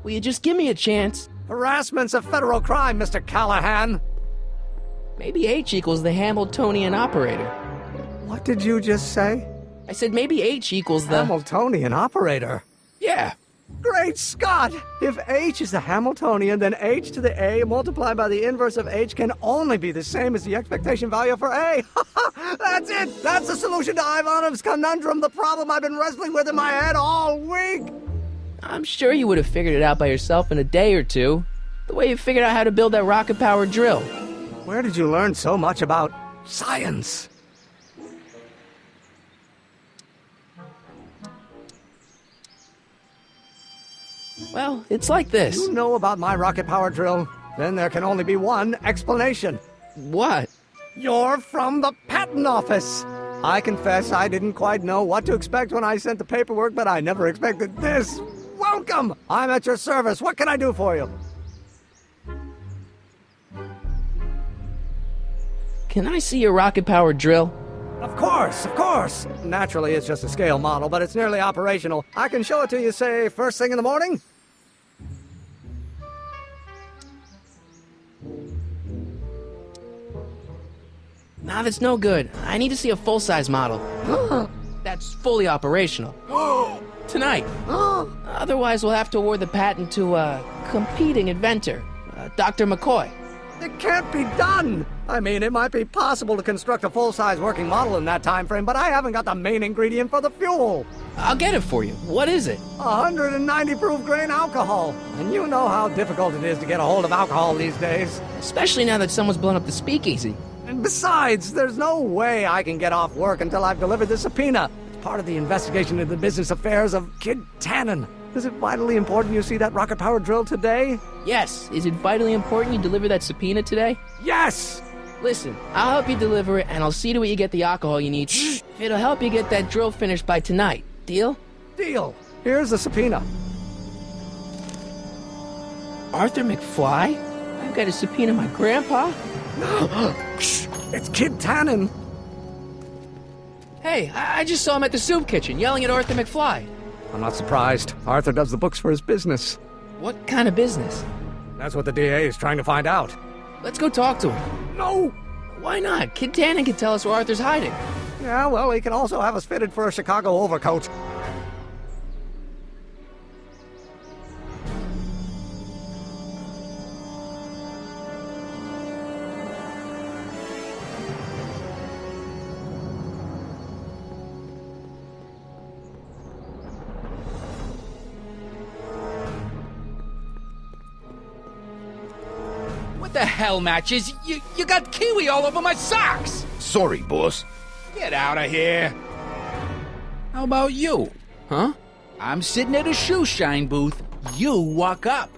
Will you just give me a chance? Harassment's a federal crime, Mr. Callahan. Maybe H equals the Hamiltonian operator. What did you just say? I said maybe H equals the... Hamiltonian operator? Yeah. Great Scott! If H is the Hamiltonian, then H to the A multiplied by the inverse of H can only be the same as the expectation value for A. That's it! That's the solution to Ivanov's conundrum, the problem I've been wrestling with in my head all week! I'm sure you would have figured it out by yourself in a day or two. The way you figured out how to build that rocket-powered drill. Where did you learn so much about science? Well, it's like this. You know about my rocket power drill? Then there can only be one explanation. What? You're from the patent office. I confess I didn't quite know what to expect when I sent the paperwork, but I never expected this. Welcome! I'm at your service. What can I do for you? Can I see your rocket-powered drill? Of course, of course. Naturally, it's just a scale model, but it's nearly operational. I can show it to you, say, first thing in the morning? Nah, that's no good. I need to see a full-size model. That's fully operational. Tonight. Otherwise, we'll have to award the patent to a competing inventor, Dr. McCoy. It can't be done! I mean, it might be possible to construct a full-size working model in that time frame, but I haven't got the main ingredient for the fuel. I'll get it for you. What is it? 190 proof grain alcohol. And you know how difficult it is to get a hold of alcohol these days. Especially now that someone's blown up the speakeasy. And besides, there's no way I can get off work until I've delivered the subpoena. It's part of the investigation into the business affairs of Kid Tannen. Is it vitally important you see that rocket-powered drill today? Yes. Is it vitally important you deliver that subpoena today? Yes! Listen, I'll help you deliver it, and I'll see to it you get the alcohol you need. It'll help you get that drill finished by tonight. Deal? Deal. Here's the subpoena. Arthur McFly? I've got to subpoena my grandpa? It's Kid Tannen. Hey, I just saw him at the soup kitchen, yelling at Arthur McFly. I'm not surprised. Arthur does the books for his business. What kind of business? That's what the DA is trying to find out. Let's go talk to him. No! Why not? Kid Tannen can tell us where Arthur's hiding. Yeah, well, he can also have us fitted for a Chicago overcoat. What the hell, Matches? You got kiwi all over my socks! Sorry, boss. Get out of here! How about you? Huh? I'm sitting at a shoe shine booth. You walk up.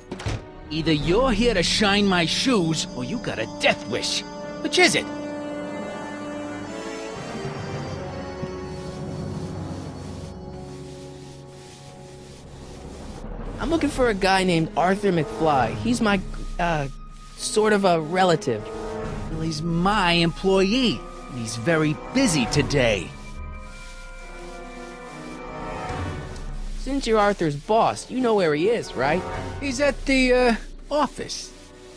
Either you're here to shine my shoes, or you got a death wish. Which is it? I'm looking for a guy named Arthur McFly. He's my, sort of a relative. Well, he's my employee. He's very busy today. Since you're Arthur's boss, you know where he is, right? He's at the, office.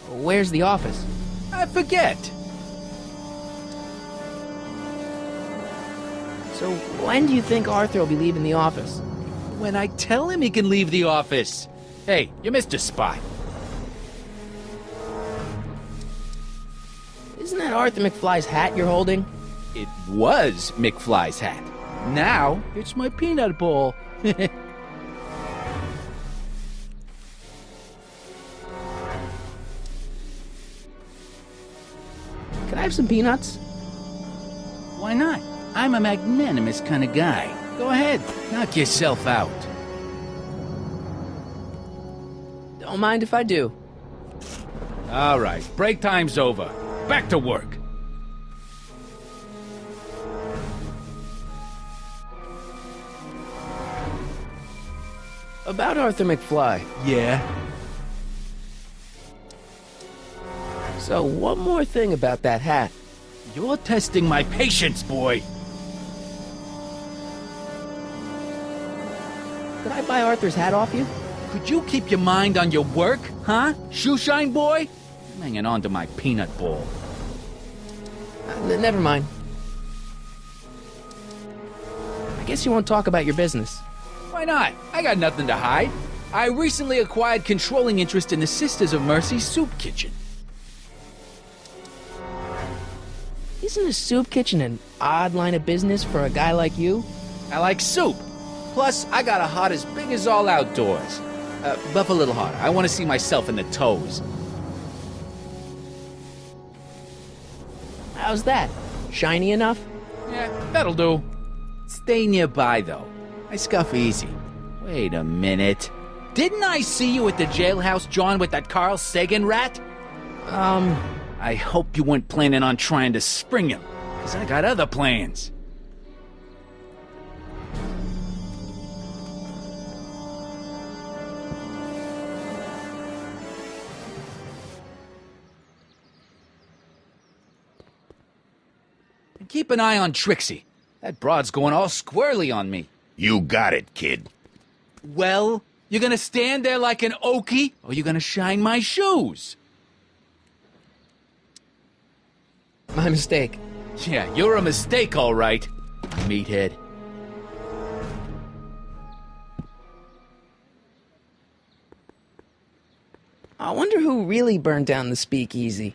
Where's the office? I forget. So when do you think Arthur will be leaving the office? When I tell him he can leave the office. Hey, you missed a spot. Isn't that Arthur McFly's hat you're holding? It was McFly's hat. Now, it's my peanut bowl. Can I have some peanuts? Why not? I'm a magnanimous kind of guy. Go ahead, knock yourself out. Don't mind if I do. All right, break time's over. Back to work. About Arthur McFly. Yeah? So one more thing about that hat. You're testing my patience, boy. Did I buy Arthur's hat off you? Could you keep your mind on your work, huh? Shoeshine boy? I'm hanging on to my peanut ball. Never mind. I guess you won't talk about your business. Why not? I got nothing to hide. I recently acquired controlling interest in the Sisters of Mercy soup kitchen. Isn't a soup kitchen an odd line of business for a guy like you? I like soup. Plus, I got a heart as big as all outdoors. Buff a little harder. I want to see myself in the toes. How's that? Shiny enough? Yeah, that'll do. Stay nearby, though. I scuff easy. Wait a minute. Didn't I see you at the jailhouse, John, with that Carl Sagan rat? I hope you weren't planning on trying to spring him, because I got other plans. And keep an eye on Trixie. That broad's going all squirrely on me. You got it, kid. Well, you gonna stand there like an okie, or you gonna shine my shoes? My mistake. Yeah, you're a mistake, all right, meathead. I wonder who really burned down the speakeasy.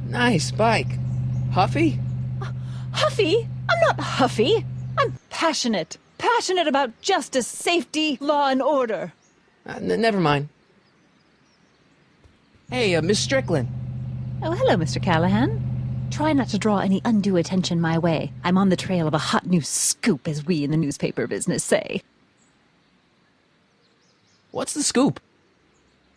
Nice bike. Huffy? Huffy? I'm not huffy. I'm passionate. Passionate about justice, safety, law, and order. Never mind. Hey, Miss Strickland. Oh, hello, Mr. Callahan. Try not to draw any undue attention my way. I'm on the trail of a hot new scoop, as we in the newspaper business say. What's the scoop?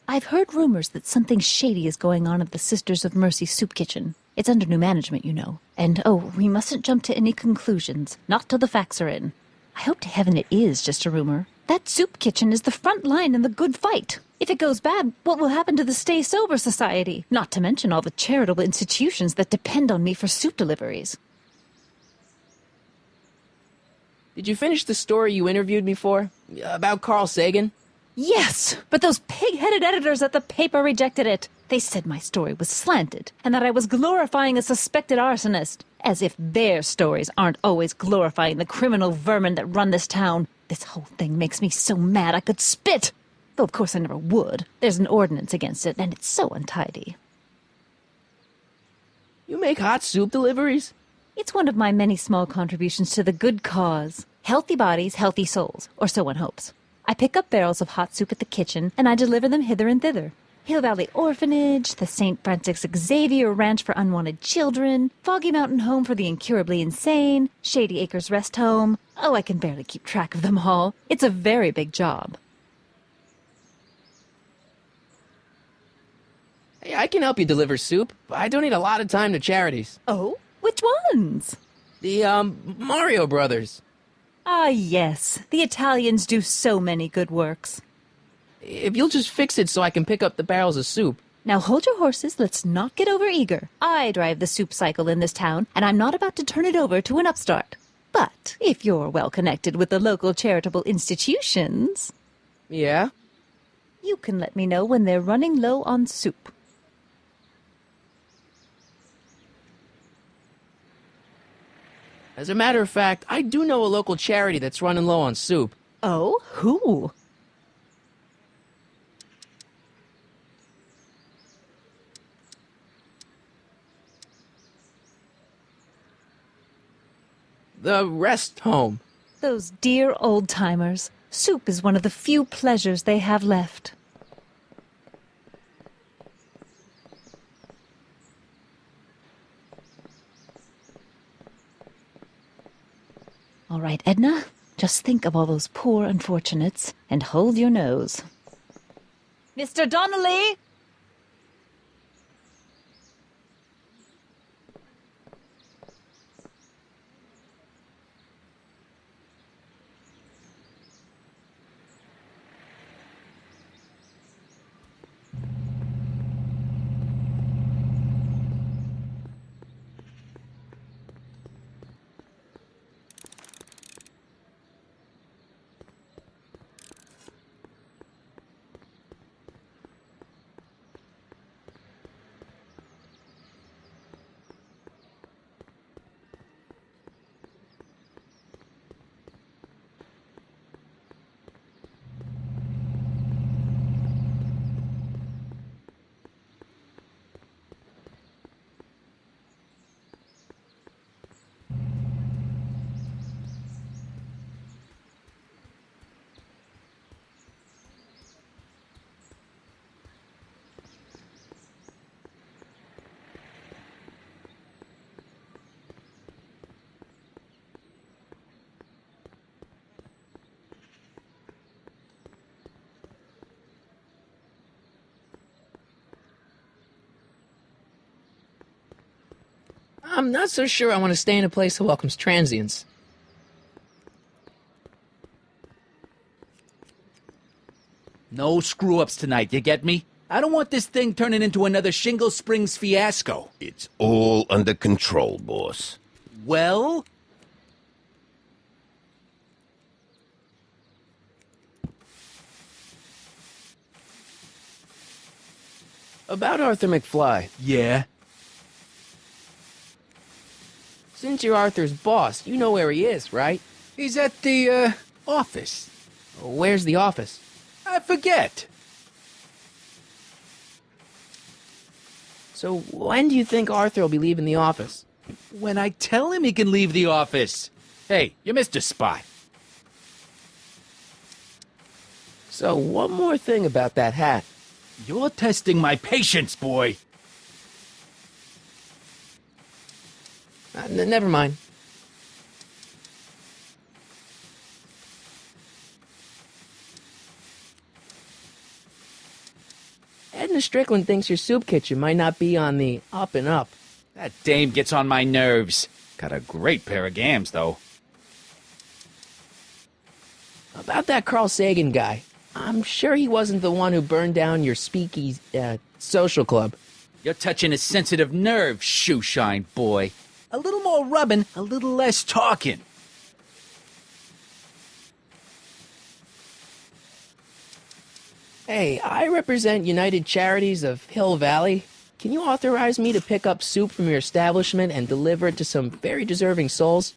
I've heard rumors that something shady is going on at the Sisters of Mercy soup kitchen. It's under new management, you know. And, oh, we mustn't jump to any conclusions. Not till the facts are in. I hope to heaven it is just a rumor. That soup kitchen is the front line in the good fight. If it goes bad, what will happen to the Stay Sober Society? Not to mention all the charitable institutions that depend on me for soup deliveries. Did you finish the story you interviewed me for? About Carl Sagan? Yes, but those pig-headed editors at the paper rejected it. They said my story was slanted, and that I was glorifying a suspected arsonist. As if their stories aren't always glorifying the criminal vermin that run this town. This whole thing makes me so mad I could spit. Though of course I never would. There's an ordinance against it, and it's so untidy. You make hot soup deliveries? It's one of my many small contributions to the good cause. Healthy bodies, healthy souls, or so one hopes. I pick up barrels of hot soup at the kitchen, and I deliver them hither and thither. Hill Valley Orphanage, the St. Francis Xavier Ranch for Unwanted Children, Foggy Mountain Home for the Incurably Insane, Shady Acres Rest Home. Oh, I can barely keep track of them all. It's a very big job. Hey, I can help you deliver soup. I donate a lot of time to charities. Oh? Which ones? The, Mario Brothers. Ah, yes. The Italians do so many good works. If you'll just fix it so I can pick up the barrels of soup. Now hold your horses, let's not get overeager. I drive the soup cycle in this town, and I'm not about to turn it over to an upstart. But if you're well connected with the local charitable institutions... Yeah? You can let me know when they're running low on soup. As a matter of fact, I do know a local charity that's running low on soup. Oh? Who? The Rest Home. Those dear old-timers. Soup is one of the few pleasures they have left. All right, Edna, just think of all those poor unfortunates and hold your nose. Mr. Donnelly! I'm not so sure I want to stay in a place that welcomes transients. No screw-ups tonight, you get me? I don't want this thing turning into another Shingle Springs fiasco. It's all under control, boss. Well? About Arthur McFly. Yeah. Since you're Arthur's boss, you know where he is, right? He's at the, office. Where's the office? I forget. So when do you think Arthur will be leaving the office? When I tell him he can leave the office. Hey, you missed a spot. So one more thing about that hat. You're testing my patience, boy. Never mind. Edna Strickland thinks your soup kitchen might not be on the up and up. That dame gets on my nerves. Got a great pair of gams, though. About that Carl Sagan guy, I'm sure he wasn't the one who burned down your speakeasy, social club. You're touching a sensitive nerve, shoeshine boy. A little more rubbing, a little less talking. Hey, I represent United Charities of Hill Valley. Can you authorize me to pick up soup from your establishment and deliver it to some very deserving souls?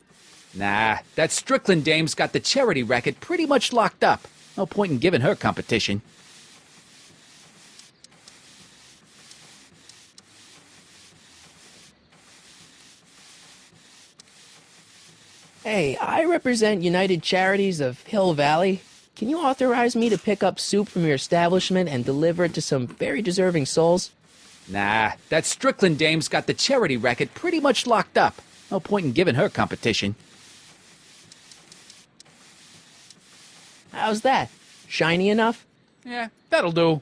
Nah, that Strickland dame's got the charity racket pretty much locked up. No point in giving her competition. Hey, I represent United Charities of Hill Valley. Can you authorize me to pick up soup from your establishment and deliver it to some very deserving souls? Nah, that Strickland dame's got the charity racket pretty much locked up. No point in giving her competition. How's that? Shiny enough? Yeah, that'll do.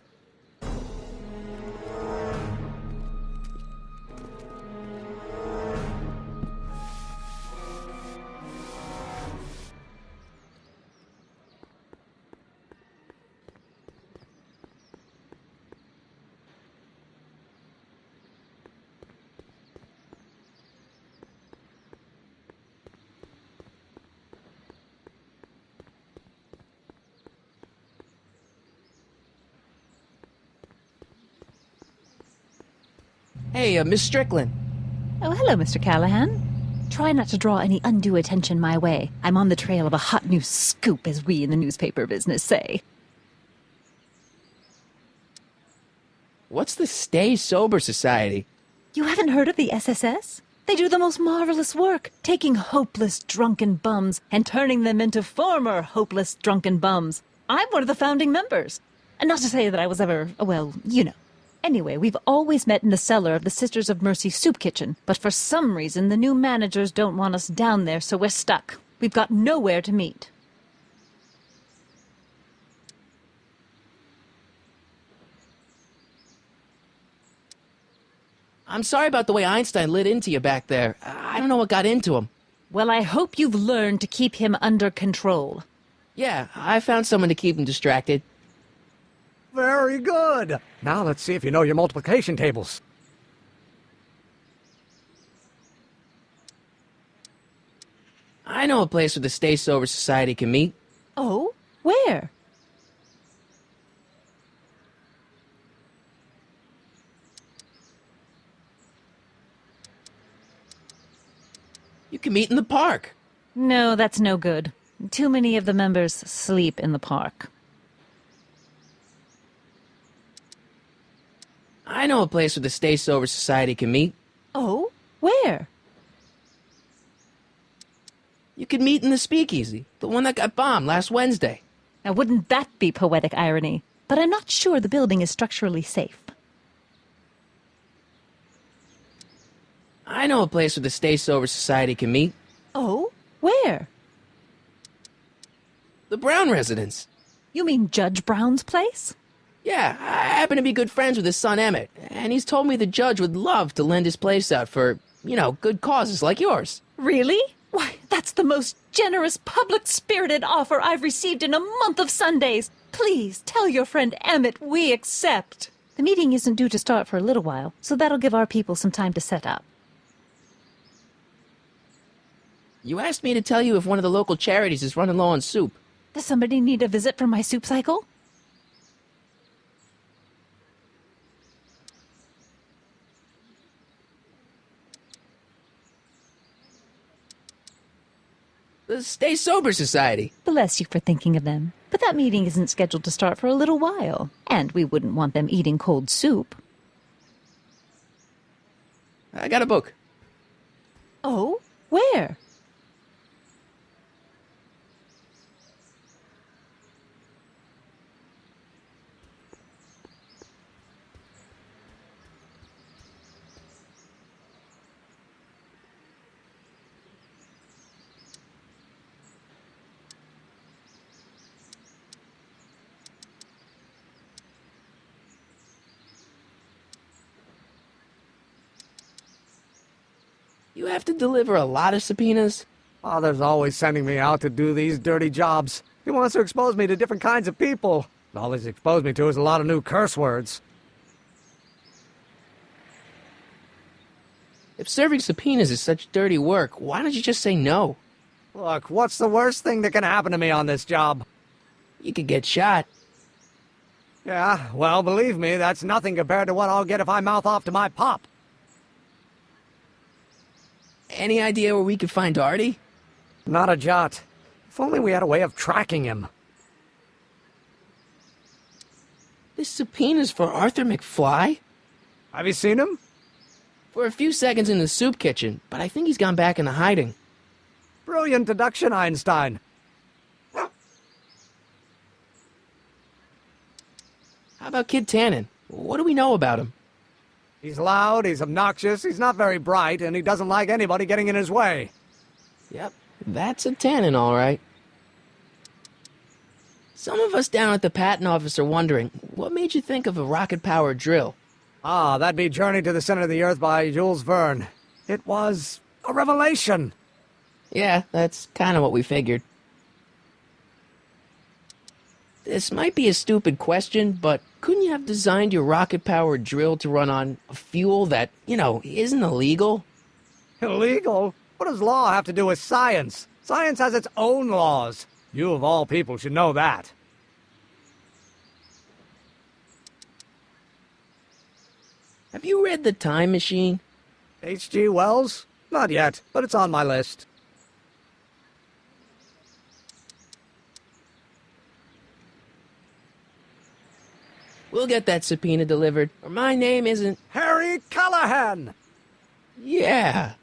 Hey, Miss Strickland. Oh, hello, Mr. Callahan. Try not to draw any undue attention my way. I'm on the trail of a hot new scoop, as we in the newspaper business say. What's the Stay Sober Society? You haven't heard of the SSS? They do the most marvelous work, taking hopeless drunken bums and turning them into former hopeless drunken bums. I'm one of the founding members. And not to say that I was ever, well, you know. Anyway, we've always met in the cellar of the Sisters of Mercy soup kitchen, but for some reason the new managers don't want us down there, so we're stuck. We've got nowhere to meet. I'm sorry about the way Einstein lit into you back there. I don't know what got into him. Well, I hope you've learned to keep him under control. Yeah, I found someone to keep him distracted. Very good. Now let's see if you know your multiplication tables. I know a place where the Stay Sober Society can meet. Oh? Where? You can meet in the park. No, that's no good. Too many of the members sleep in the park. I know a place where the Stay Sober Society can meet. Oh? Where? You could meet in the Speakeasy, the one that got bombed last Wednesday. Now, wouldn't that be poetic irony? But I'm not sure the building is structurally safe. I know a place where the Stay Sober Society can meet. Oh? Where? The Brown residence. You mean Judge Brown's place? Yeah, I happen to be good friends with his son Emmett, and he's told me the judge would love to lend his place out for good causes like yours. Really? Why, that's the most generous, public-spirited offer I've received in a month of Sundays. Please tell your friend Emmett we accept. The meeting isn't due to start for a little while, so that'll give our people some time to set up. You asked me to tell you if one of the local charities is running low on soup. Does somebody need a visit from my soup cycle? The Stay Sober Society. Bless you for thinking of them. But that meeting isn't scheduled to start for a little while. And we wouldn't want them eating cold soup. I got a book. Oh? Where? You have to deliver a lot of subpoenas? Father's always sending me out to do these dirty jobs. He wants to expose me to different kinds of people. All he's exposed me to is a lot of new curse words. If serving subpoenas is such dirty work, why don't you just say no? Look, what's the worst thing that can happen to me on this job? You could get shot. Yeah, well, believe me, that's nothing compared to what I'll get if I mouth off to my pop. Any idea where we could find Artie? Not a jot. If only we had a way of tracking him. This subpoena's for Arthur McFly? Have you seen him? For a few seconds in the soup kitchen, but I think he's gone back into hiding. Brilliant deduction, Einstein. How about Kid Tannen? What do we know about him? He's loud, he's obnoxious, he's not very bright, and he doesn't like anybody getting in his way. Yep, that's a Tannen, all right. Some of us down at the patent office are wondering, what made you think of a rocket-powered drill? Ah, that'd be Journey to the Center of the Earth by Jules Verne. It was a revelation. Yeah, that's kind of what we figured. This might be a stupid question, but couldn't you have designed your rocket-powered drill to run on a fuel that, isn't illegal? Illegal? What does law have to do with science? Science has its own laws. You, of all people, should know that. Have you read The Time Machine? H.G. Wells? Not yet, but it's on my list. We'll get that subpoena delivered, or my name isn't... Harry Callahan! Yeah.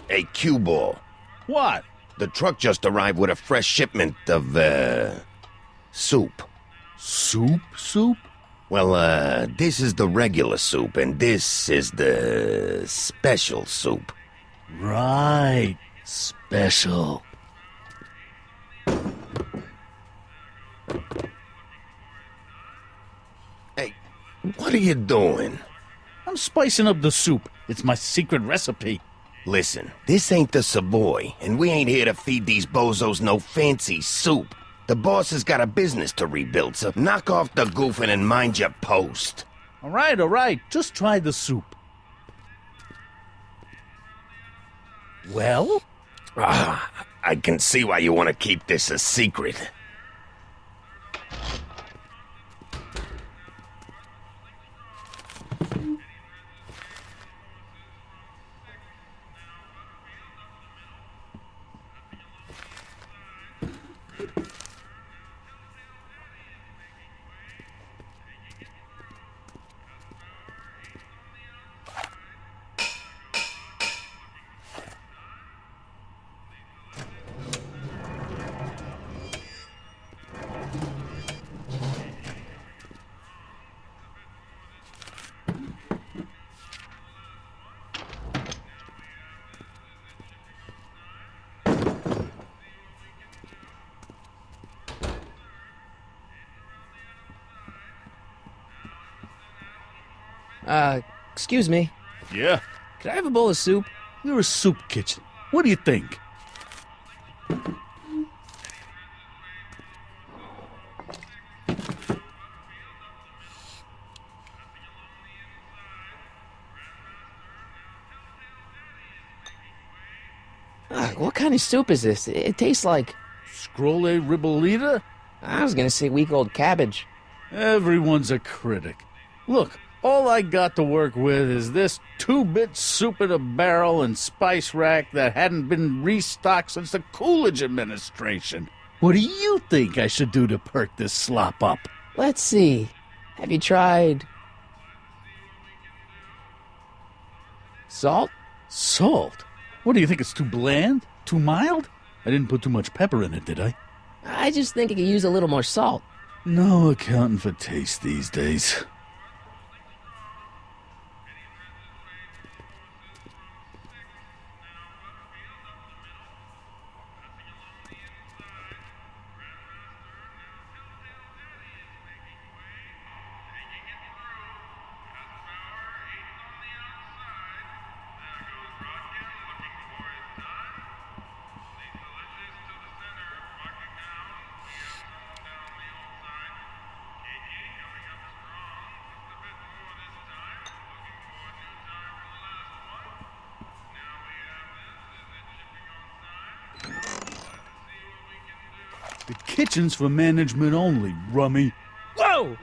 Hey, Q-Ball. What? The truck just arrived with a fresh shipment of, soup. Soup? Well, this is the regular soup, and this is the special soup. Right. Special. Hey, what are you doing? I'm spicing up the soup. It's my secret recipe. Listen, this ain't the Savoy, and we ain't here to feed these bozos no fancy soup. The boss has got a business to rebuild, so knock off the goofing and mind your post. All right. Just try the soup. Well? I can see why you want to keep this a secret. Excuse me. Yeah? Could I have a bowl of soup? We're a soup kitchen. What do you think? What kind of soup is this? It tastes like... Scrolle ribollita? I was gonna say week-old cabbage. Everyone's a critic. Look, all I got to work with is this 2-bit soup in a barrel and spice rack that hadn't been restocked since the Coolidge administration. What do you think I should do to perk this slop up? Let's see. Have you tried... salt? Salt? What do you think, it's too bland? Too mild? I didn't put too much pepper in it, did I? I just think it could use a little more salt. No accounting for taste these days. The kitchen's for management only, rummy. Whoa!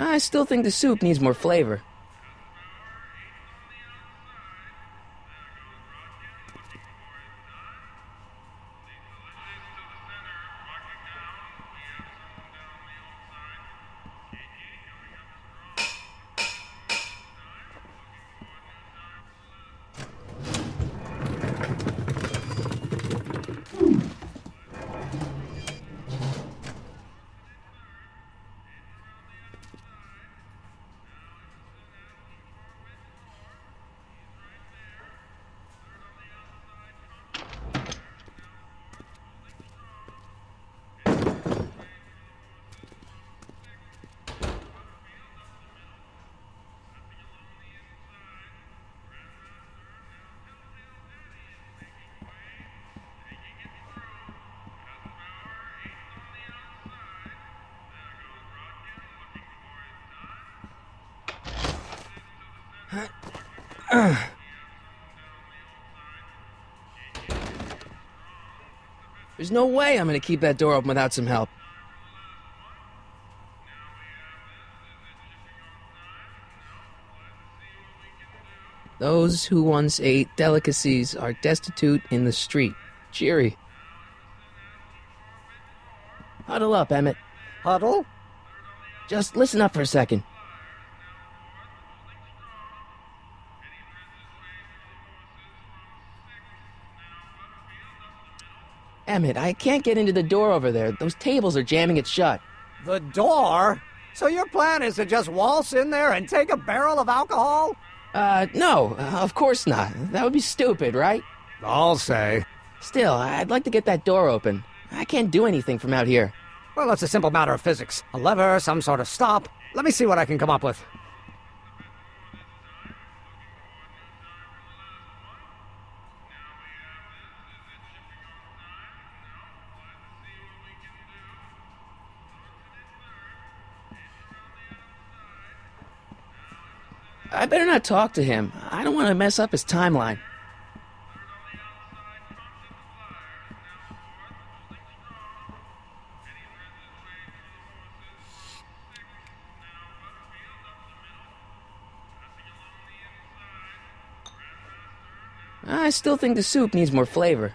I still think the soup needs more flavor. There's no way I'm gonna keep that door open without some help. Those who once ate delicacies are destitute in the street. Cheery. Huddle up, Emmett. Huddle? Just listen up for a second. Emmett, I can't get into the door over there. Those tables are jamming it shut. The door? So your plan is to just waltz in there and take a barrel of alcohol? No, of course not. That would be stupid, right? I'll say. Still, I'd like to get that door open. I can't do anything from out here. Well, it's a simple matter of physics. A lever, some sort of stop. Let me see what I can come up with. I better not talk to him. I don't want to mess up his timeline. I still think the soup needs more flavor.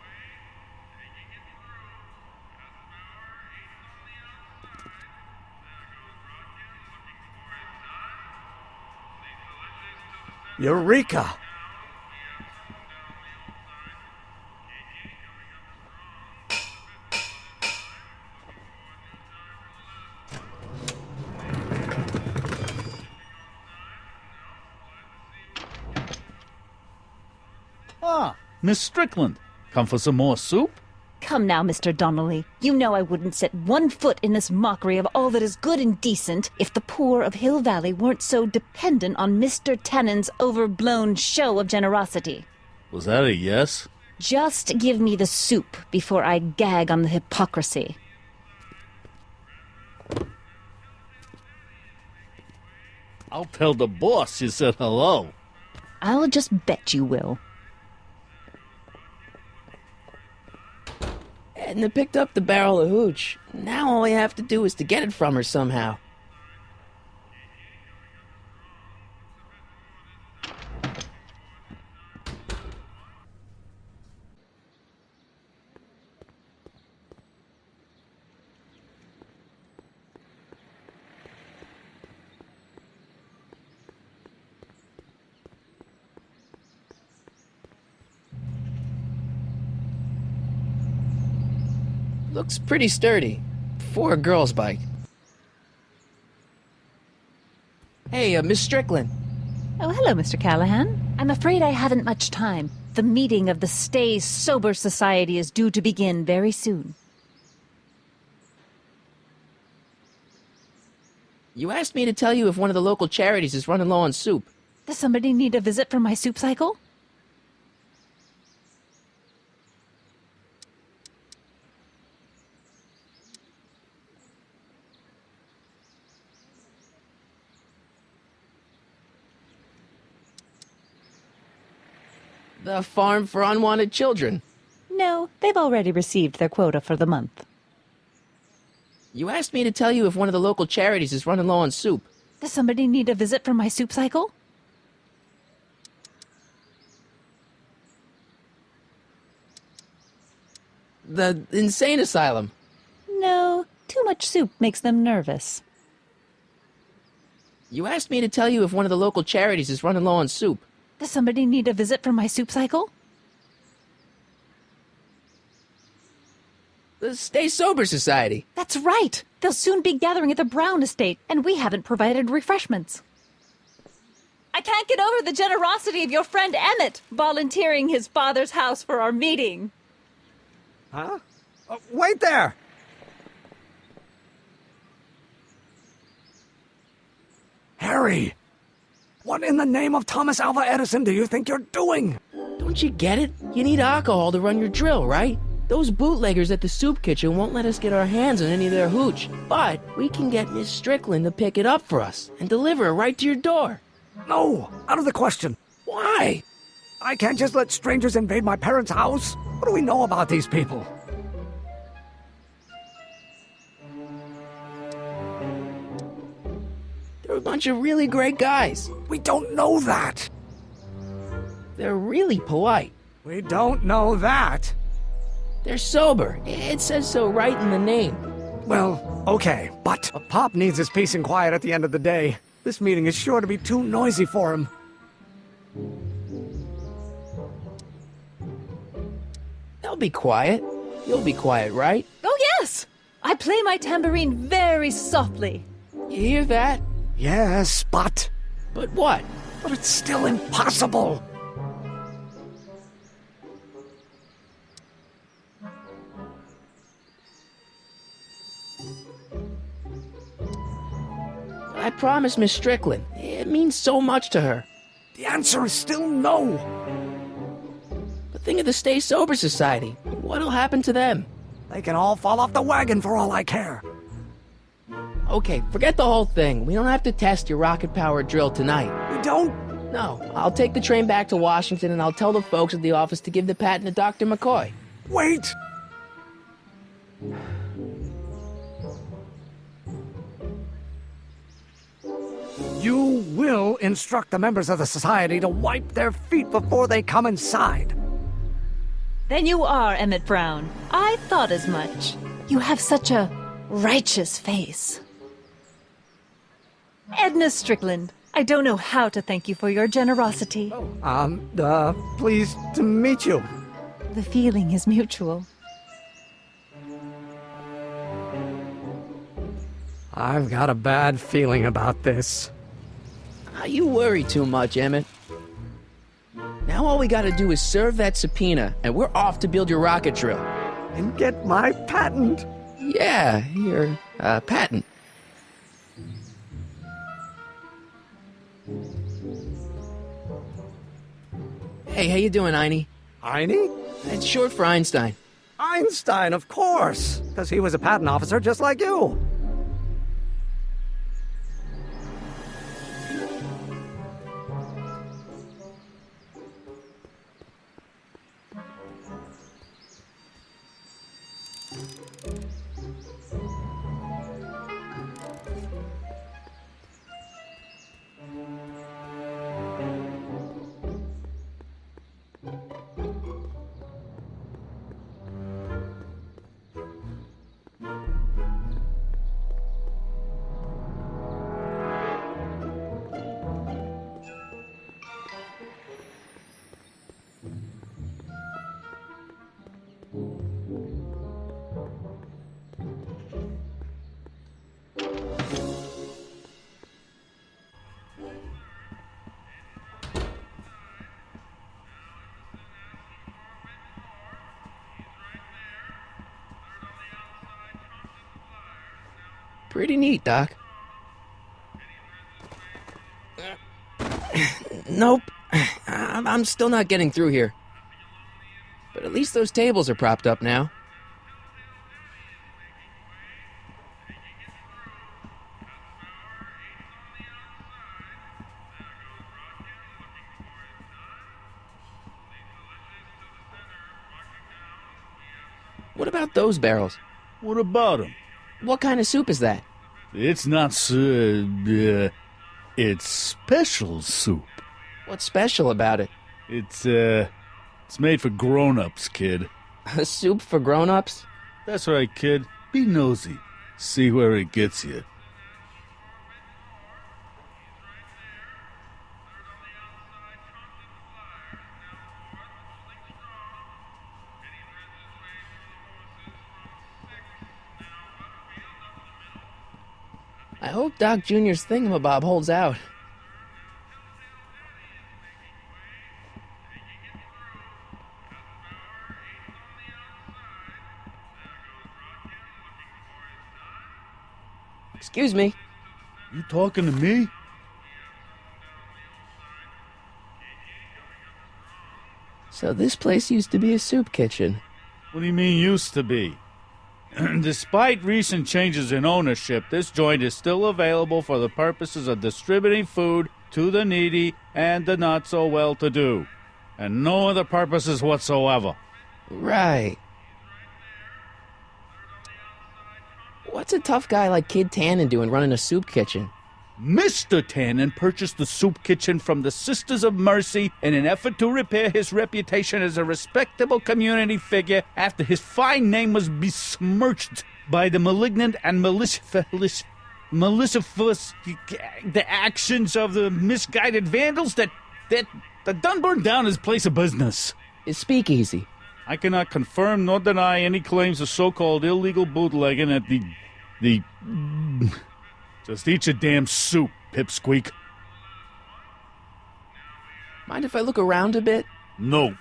Eureka! Ah, Miss Strickland. Come for some more soup? Come now, Mr. Donnelly. You know I wouldn't set one foot in this mockery of all that is good and decent if the poor of Hill Valley weren't so dependent on Mr. Tannen's overblown show of generosity. Was that a yes? Just give me the soup before I gag on the hypocrisy. I'll tell the boss you said hello. I'll just bet you will. Edna picked up the barrel of hooch. Now all I have to do is to get it from her somehow. Looks pretty sturdy. For a girl's bike. Hey, Miss Strickland. Oh, hello, Mr. Callahan. I'm afraid I haven't much time. The meeting of the Stay Sober Society is due to begin very soon. You asked me to tell you if one of the local charities is running low on soup. Does somebody need a visit from my soup cycle? The Farm for Unwanted Children. No, they've already received their quota for the month. You asked me to tell you if one of the local charities is running low on soup. Does somebody need a visit from my soup cycle? The insane asylum. No, too much soup makes them nervous. You asked me to tell you if one of the local charities is running low on soup. Does somebody need a visit from my soup cycle? The Stay Sober Society. That's right! They'll soon be gathering at the Brown estate, and we haven't provided refreshments. I can't get over the generosity of your friend Emmett volunteering his father's house for our meeting. Huh? Wait there! Harry! What in the name of Thomas Alva Edison do you think you're doing? Don't you get it? You need alcohol to run your drill, right? Those bootleggers at the soup kitchen won't let us get our hands on any of their hooch. But we can get Miss Strickland to pick it up for us and deliver it right to your door. No, out of the question. Why? I can't just let strangers invade my parents' house. What do we know about these people? They're a bunch of really great guys. We don't know that. They're really polite. We don't know that. They're sober. It says so right in the name. Well, okay, but a Pop needs his peace and quiet at the end of the day. This meeting is sure to be too noisy for him. They'll be quiet. You'll be quiet, right? Oh, yes! I play my tambourine very softly. You hear that? Yes, but But what? But it's still impossible. I promised Miss Strickland. It means so much to her. The answer is still no. But think of the Stay Sober Society. What'll happen to them? They can all fall off the wagon for all I care. Okay, forget the whole thing. We don't have to test your rocket-powered drill tonight. We don't? No, I'll take the train back to Washington and I'll tell the folks at the office to give the patent to Dr. McCoy. Wait! You will instruct the members of the society to wipe their feet before they come inside. Then you are Emmett Brown. I thought as much. You have such a righteous face. Edna Strickland, I don't know how to thank you for your generosity. Pleased to meet you. The feeling is mutual. I've got a bad feeling about this. You worry too much, Emmett. Now all we gotta do is serve that subpoena, and we're off to build your rocket drill. And get my patent. Yeah, your, patent. Hey, how you doing, Einie? Einie? It's short for Einstein. Einstein, of course, because he was a patent officer just like you. Pretty neat, Doc. Nope. I'm still not getting through here. But at least those tables are propped up now. What about those barrels? What about him? What kind of soup is that? It's not it's special soup. What's special about it? It's made for grown-ups, kid. A soup for grown-ups? That's right, kid. Be nosy. See where it gets you. I hope Doc Jr.'s thingamabob holds out. Excuse me. You talking to me? So this place used to be a soup kitchen. What do you mean used to be? Despite recent changes in ownership, this joint is still available for the purposes of distributing food to the needy and the not-so-well-to-do, and no other purposes whatsoever. Right. What's a tough guy like Kid Tannen doing running a soup kitchen? Mr. Tannen purchased the soup kitchen from the Sisters of Mercy in an effort to repair his reputation as a respectable community figure after his fine name was besmirched by the malignant and malicious the actions of the misguided vandals that done burned down his place of business. His speakeasy. I cannot confirm nor deny any claims of so-called illegal bootlegging at the... Just eat your damn soup, pipsqueak. Mind if I look around a bit? No.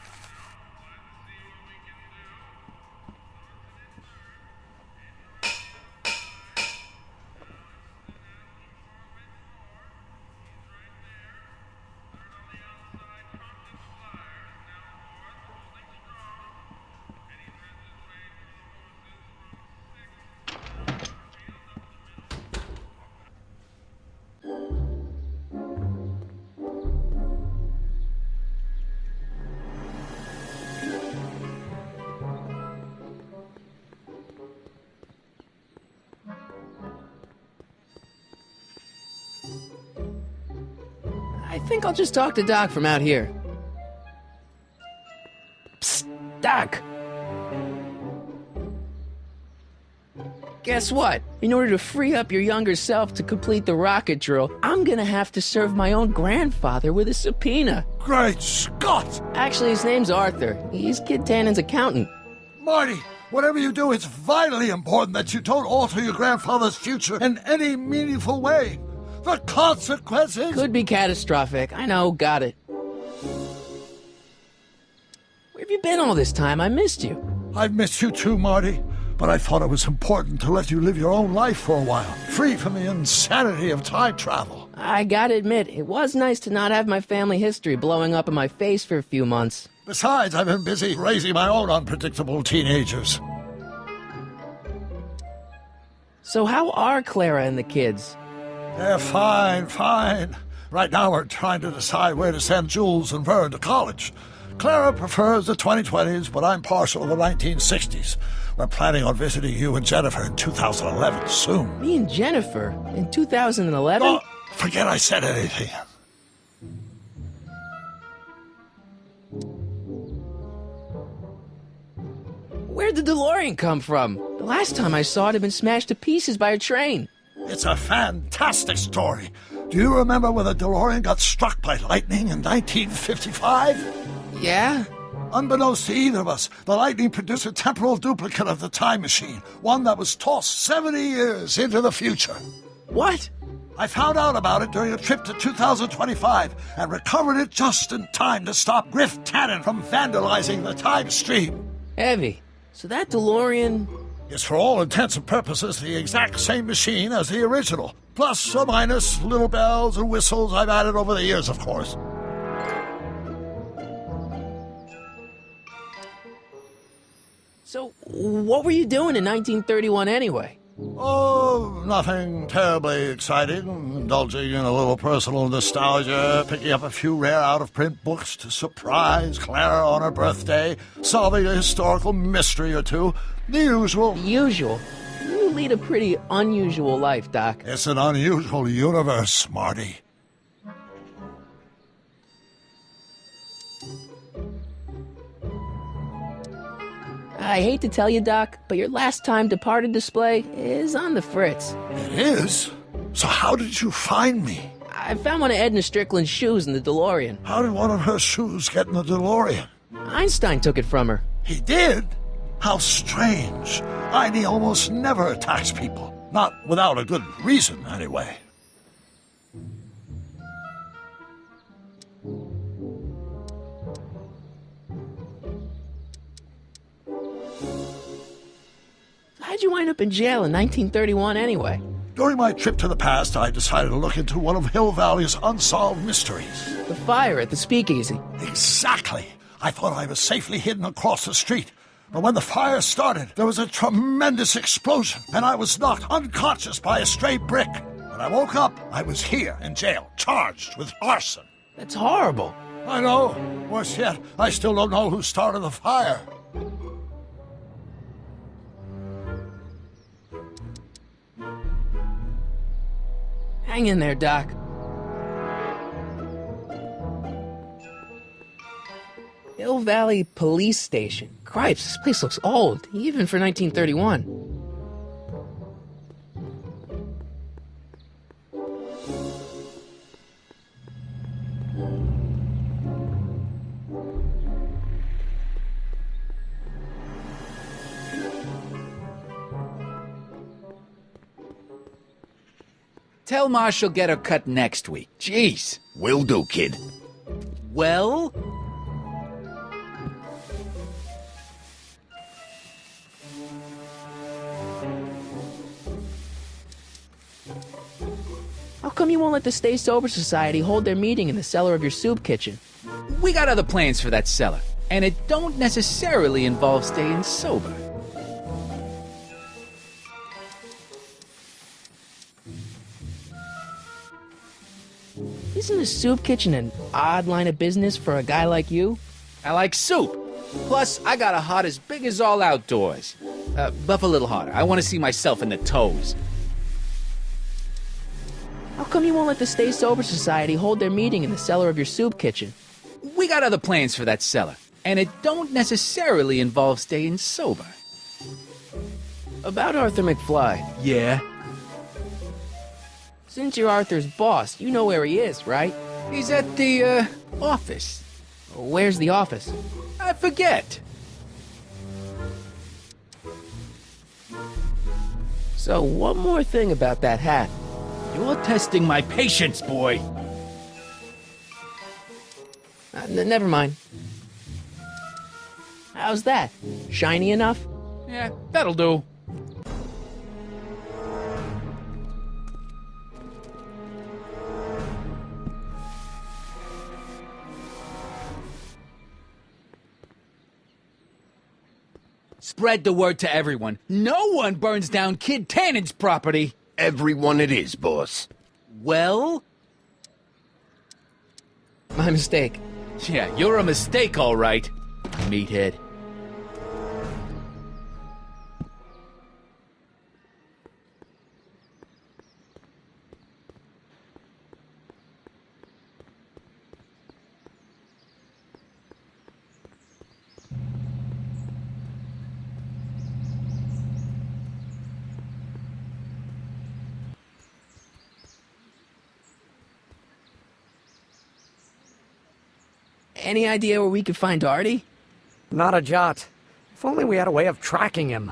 I think I'll just talk to Doc from out here. Psst, Doc! Guess what? In order to free up your younger self to complete the rocket drill, I'm gonna have to serve my own grandfather with a subpoena. Great Scott! Actually, his name's Arthur. He's Kid Tannen's accountant. Marty, whatever you do, it's vitally important that you don't alter your grandfather's future in any meaningful way. The consequences... Could be catastrophic. I know, got it. Where have you been all this time? I missed you. I've missed you too, Marty. But I thought it was important to let you live your own life for a while, free from the insanity of time travel. I gotta admit, it was nice to not have my family history blowing up in my face for a few months. Besides, I've been busy raising my own unpredictable teenagers. So how are Clara and the kids? They're fine. Right now we're trying to decide where to send Jules and Vern to college. Clara prefers the 2020s, but I'm partial to the 1960s. We're planning on visiting you and Jennifer in 2011 soon. Me and Jennifer? In 2011? Oh, forget I said anything. Where'd the DeLorean come from? The last time I saw it had been smashed to pieces by a train. It's a fantastic story. Do you remember when the DeLorean got struck by lightning in 1955? Yeah? Unbeknownst to either of us, the lightning produced a temporal duplicate of the time machine, one that was tossed 70 years into the future. What? I found out about it during a trip to 2025 and recovered it just in time to stop Griff Tannen from vandalizing the time stream. Heavy. So that DeLorean... It's for all intents and purposes the exact same machine as the original. Plus or minus little bells and whistles I've added over the years, of course. So, what were you doing in 1931 anyway? Oh, nothing terribly exciting. Indulging in a little personal nostalgia, picking up a few rare out-of-print books to surprise Clara on her birthday, solving a historical mystery or two. The usual. Usual? You lead a pretty unusual life, Doc. It's an unusual universe, Marty. I hate to tell you, Doc, but your last time departed display is on the fritz. It is? So how did you find me? I found one of Edna Strickland's shoes in the DeLorean. How did one of her shoes get in the DeLorean? Einstein took it from her. He did? How strange. Heidi almost never attacks people. Not without a good reason, anyway. How'd you wind up in jail in 1931 anyway? During my trip to the past, I decided to look into one of Hill Valley's unsolved mysteries. The fire at the speakeasy. Exactly. I thought I was safely hidden across the street. But when the fire started, there was a tremendous explosion, and I was knocked unconscious by a stray brick. When I woke up, I was here in jail, charged with arson. That's horrible. I know. Worse yet, I still don't know who started the fire. Hang in there, Doc. Hill Valley Police Station. Cripes, this place looks old, even for 1931. Tell Ma she'll get her cut next week. Jeez. Will do, kid. Well? How come you won't let the Stay Sober Society hold their meeting in the cellar of your soup kitchen? We got other plans for that cellar, and it don't necessarily involve staying sober. Isn't a soup kitchen an odd line of business for a guy like you? I like soup. Plus, I got a heart as big as all outdoors. Buff a little harder. I want to see myself in the toes. How come you won't let the Stay Sober Society hold their meeting in the cellar of your soup kitchen? We got other plans for that cellar, and it don't necessarily involve staying sober. About Arthur McFly. Yeah? Since you're Arthur's boss, you know where he is, right? He's at the, office. Where's the office? I forget. So, one more thing about that hat. You're testing my patience, boy. Never mind. How's that? Shiny enough? Yeah, that'll do. Spread the word to everyone. No one burns down Kid Tannen's property. Everyone it is, boss. Well? My mistake. Yeah, you're a mistake, all right, meathead. Any idea where we could find Artie? Not a jot. If only we had a way of tracking him.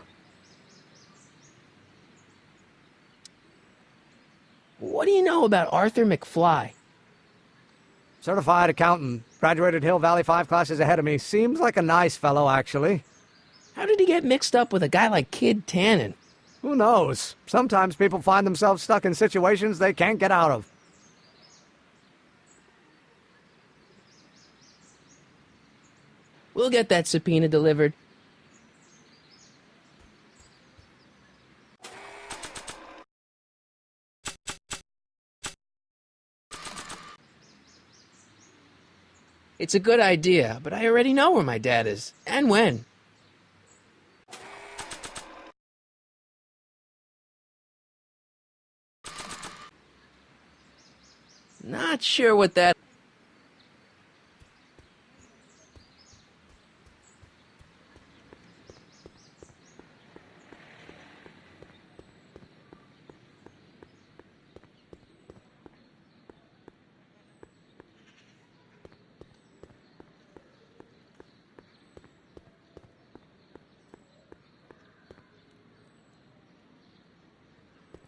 What do you know about Arthur McFly? Certified accountant. Graduated Hill Valley 5 classes ahead of me. Seems like a nice fellow, actually. How did he get mixed up with a guy like Kid Tannen? Who knows? Sometimes people find themselves stuck in situations they can't get out of. We'll get that subpoena delivered. It's a good idea, but I already know where my dad is, and when. Not sure what that...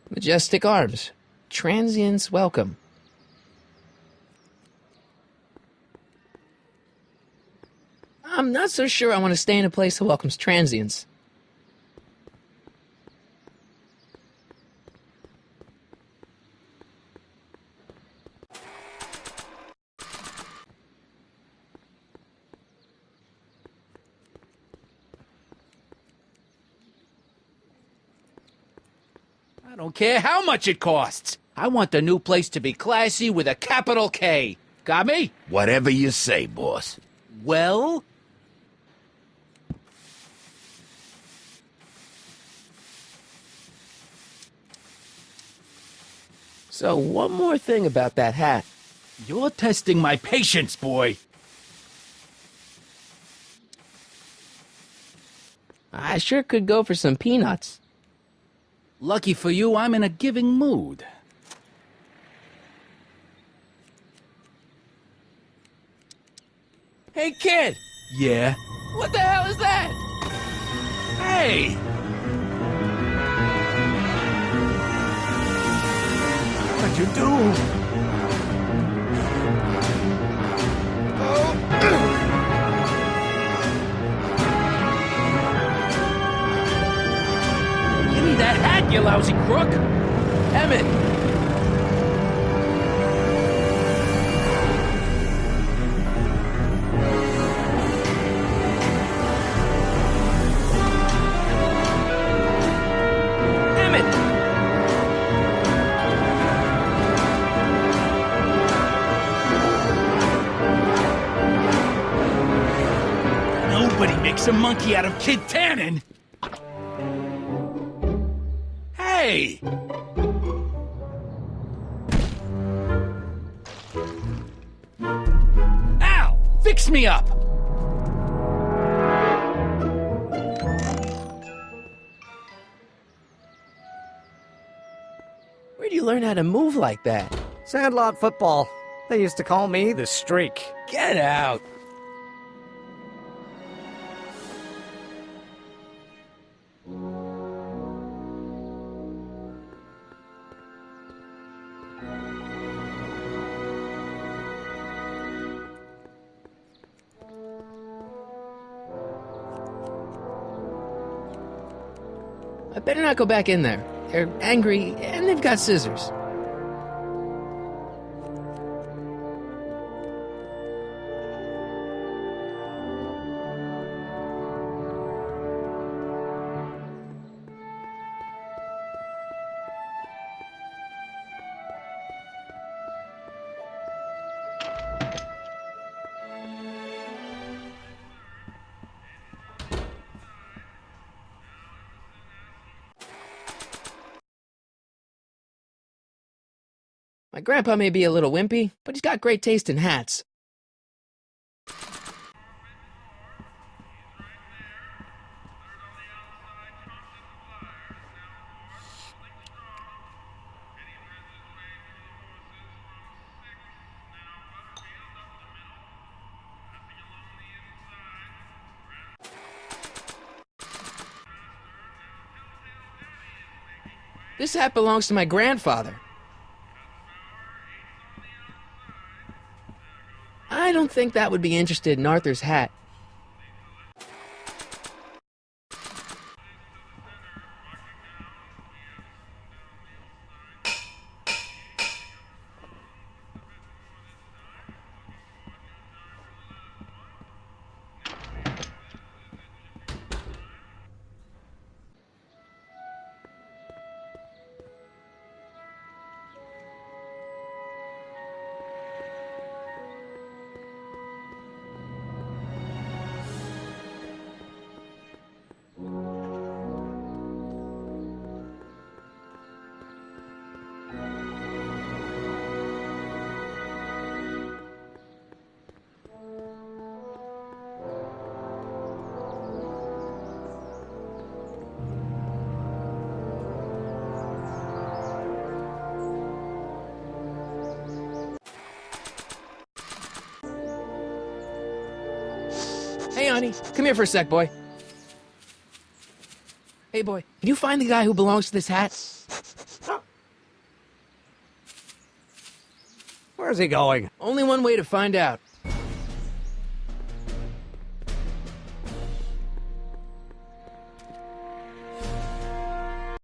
Majestic Arms. Transients welcome. I'm not so sure I want to stay in a place that welcomes transients. I don't care how much it costs. I want the new place to be classy with a capital K. Got me? Whatever you say, boss. Well? So, one more thing about that hat. You're testing my patience, boy. I sure could go for some peanuts. Lucky for you, I'm in a giving mood. Hey, kid! Yeah? What the hell is that? Hey! What'd you do? Give me that hat, you lousy crook! Emmett! Emmett! Nobody makes a monkey out of Kid Tannen! Hey! Ow! Fix me up! Where'd you learn how to move like that? Sandlot football. They used to call me the Streak. Get out! I better not go back in there. They're angry, and they've got scissors. My grandpa may be a little wimpy, but he's got great taste in hats. This hat belongs to my grandfather. I don't think that would be interested in Arthur's hat. Hey, honey, come here for a sec, boy. Hey, boy, can you find the guy who belongs to this hat? Where's he going? Only one way to find out.